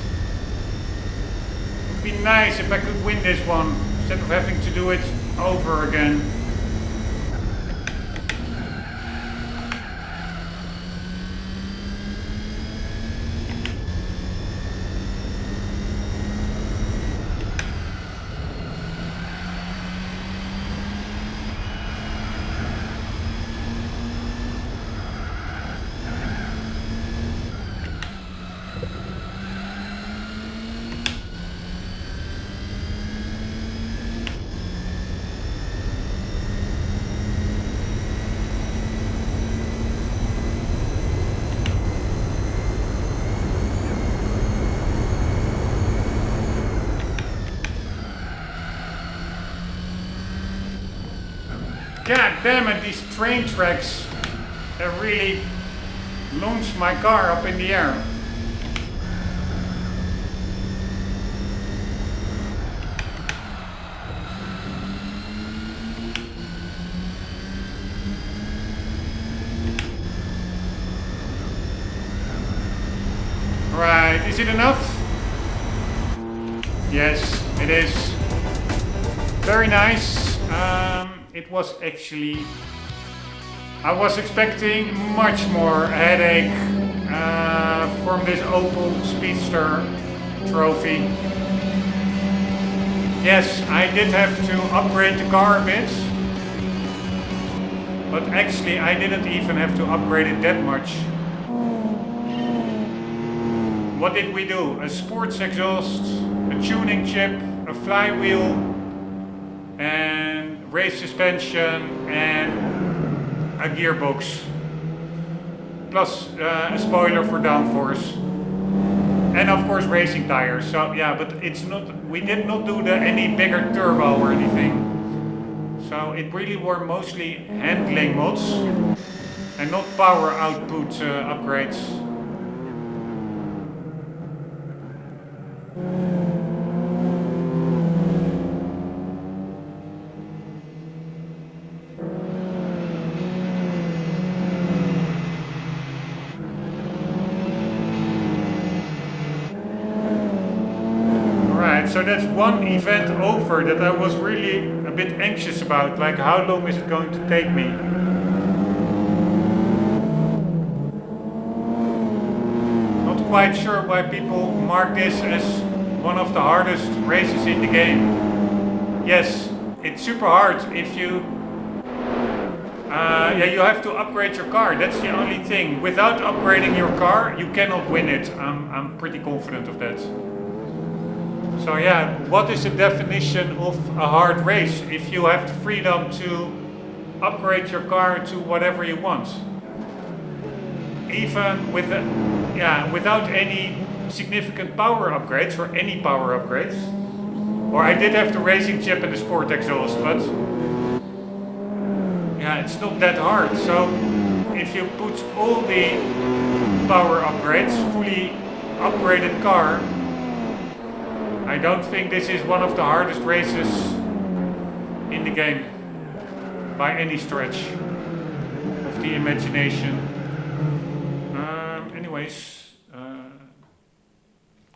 Speaker 1: It'd be nice if I could win this one instead of having to do it over again. God damn it, these train tracks have really launched my car up in the air. Right, is it enough? Yes, it is. Very nice. It was actually, I was expecting much more headache from this Opel Speedster Trophy. Yes, I did have to upgrade the car a bit, but actually I didn't even have to upgrade it that much. What did we do? A sports exhaust, a tuning chip, a flywheel, and race suspension, and a gearbox, plus a spoiler for downforce, and of course racing tires. So yeah, but it's not, we did not do any bigger turbo or anything. So it really were mostly handling mods and not power output upgrades. So that's one event over that I was really a bit anxious about, like how long is it going to take me? Not quite sure why people mark this as one of the hardest races in the game. Yes, it's super hard if you you have to upgrade your car. That's the only thing. Without upgrading your car, you cannot win it. I'm pretty confident of that. So yeah, what is the definition of a hard race? If you have the freedom to upgrade your car to whatever you want, even with without any significant power upgrades or any power upgrades. Or I did have the racing chip and the sport exhaust, but yeah, it's not that hard. So if you put all the power upgrades, fully upgraded car, I don't think this is one of the hardest races in the game by any stretch of the imagination. Anyways,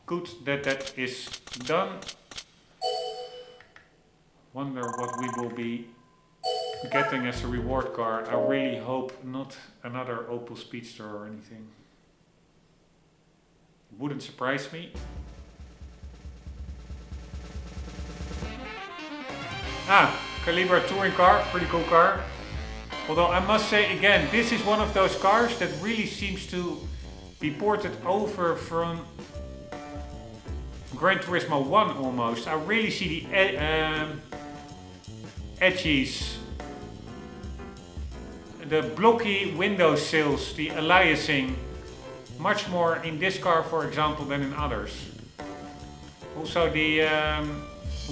Speaker 1: good that that is done. Wonder what we will be getting as a reward card. I really hope not another Opel Speedster or anything. Wouldn't surprise me. Calibra touring car, pretty cool car. Although I must say again, this is one of those cars that really seems to be ported over from Gran Turismo 1 almost. I really see the edges, the blocky window sills, the aliasing much more in this car, for example, than in others. Also the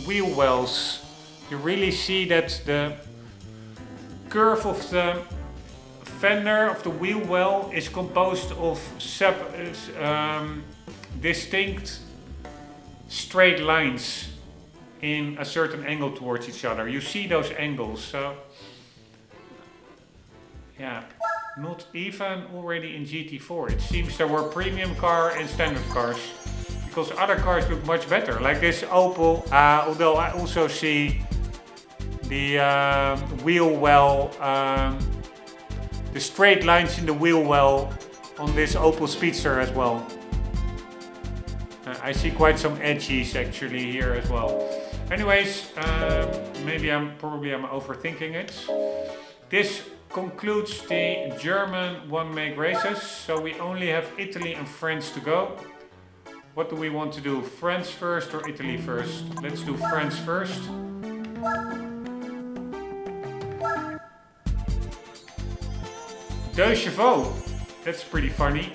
Speaker 1: wheel wells, you really see that the curve of the fender of the wheel well is composed of distinct straight lines in a certain angle towards each other. You see those angles, so yeah, not even already in GT4. It seems there were premium car and standard cars, because other cars look much better, like this Opel, although I also see the wheel well, the straight lines in the wheel well on this Opel Speedster as well. I see quite some edges actually here as well. Anyways, maybe I'm overthinking it. This concludes the German one-make races. So we only have Italy and France to go. What do we want to do? France first or Italy first? Let's do France first. Deux chevaux. That's pretty funny.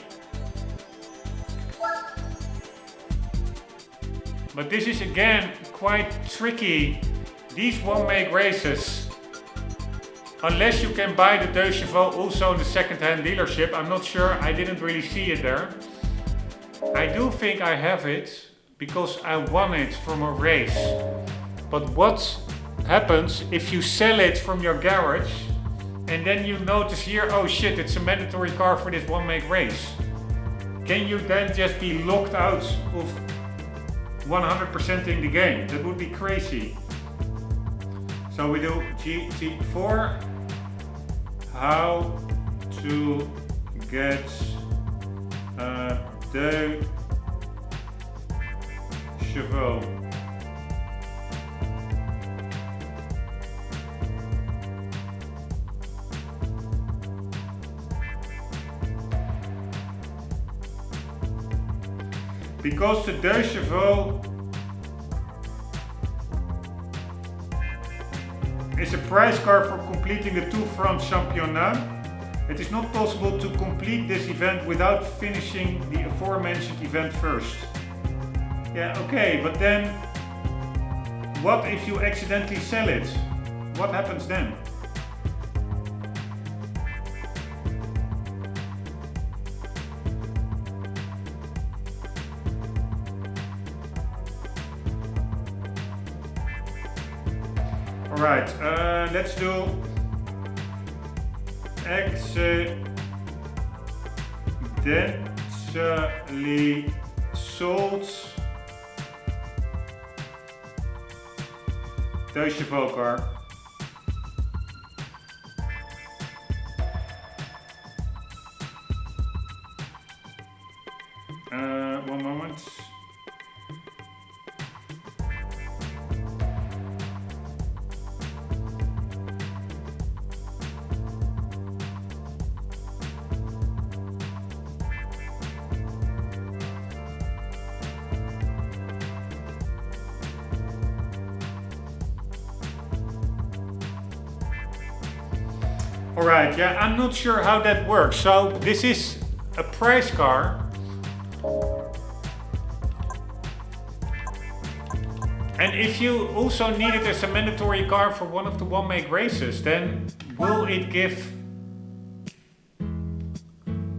Speaker 1: But this is again quite tricky. These one-make races, unless you can buy the Deux Chevaux also in the second-hand dealership, I'm not sure, I didn't really see it there. I do think I have it, because I won it from a race. But what happens if you sell it from your garage, and then you notice here, oh shit, it's a mandatory car for this one-make race? Can you then just be locked out of 100% in the game? That would be crazy. So we do GT4. How to get Deux Chevaux. Because the Deux Chevaux is a prize car for completing the Tour de France Championnat, it is not possible to complete this event without finishing the aforementioned event first. Yeah, okay, but then what if you accidentally sell it? What happens then? Alright, let's do accidentally sold Deux Chevaux car. One moment. Alright, yeah, I'm not sure how that works. So this is a prize car. And if you also need it as a mandatory car for one of the one-make races, then will it give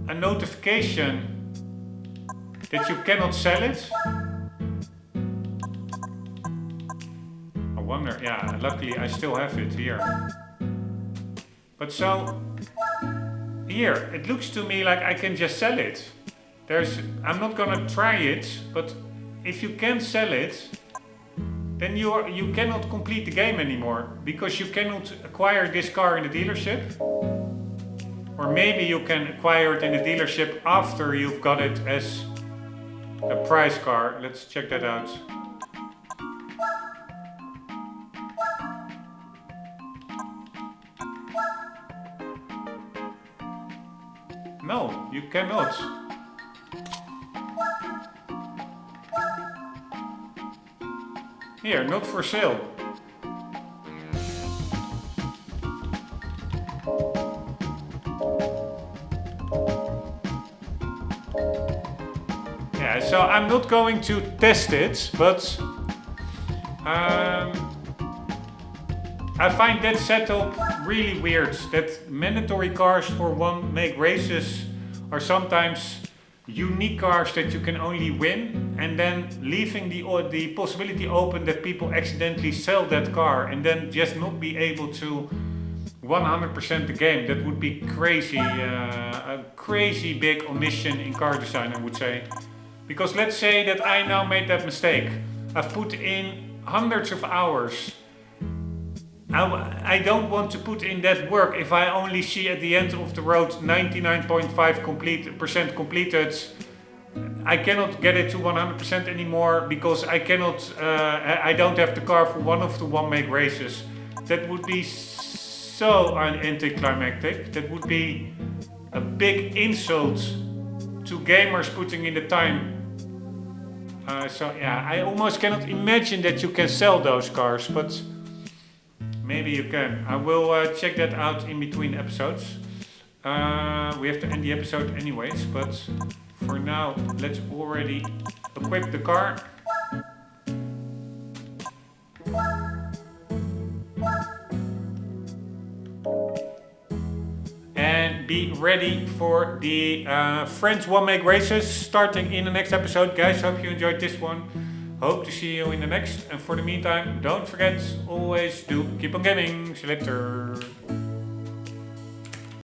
Speaker 1: a notification that you cannot sell it? I wonder, yeah, luckily I still have it here. But so, here, it looks to me like I can just sell it. I'm not gonna try it, but if you can sell it, then you cannot complete the game anymore, because you cannot acquire this car in the dealership. Or maybe you can acquire it in the dealership after you've got it as a prize car. Let's check that out. No, you cannot. Here, not for sale. Yeah, so I'm not going to test it, but I find that setup really weird. That mandatory cars for one make races are sometimes unique cars that you can only win, and then leaving the possibility open that people accidentally sell that car and then just not be able to 100% the game. That would be crazy, a crazy big omission in car design, I would say. Because let's say that I now made that mistake. I've put in hundreds of hours. I don't want to put in that work if I only see at the end of the road 99.5% completed. I cannot get it to 100% anymore because I don't have the car for one of the one make races. That would be so anticlimactic. That would be a big insult to gamers putting in the time. So yeah, I almost cannot imagine that you can sell those cars, but maybe you can. I will check that out in between episodes. We have to end the episode anyways, but for now, let's already equip the car. And be ready for the French one make races starting in the next episode. Guys, hope you enjoyed this one. Hope to see you in the next. And for the meantime, don't forget, always do keep on gaming. See you later.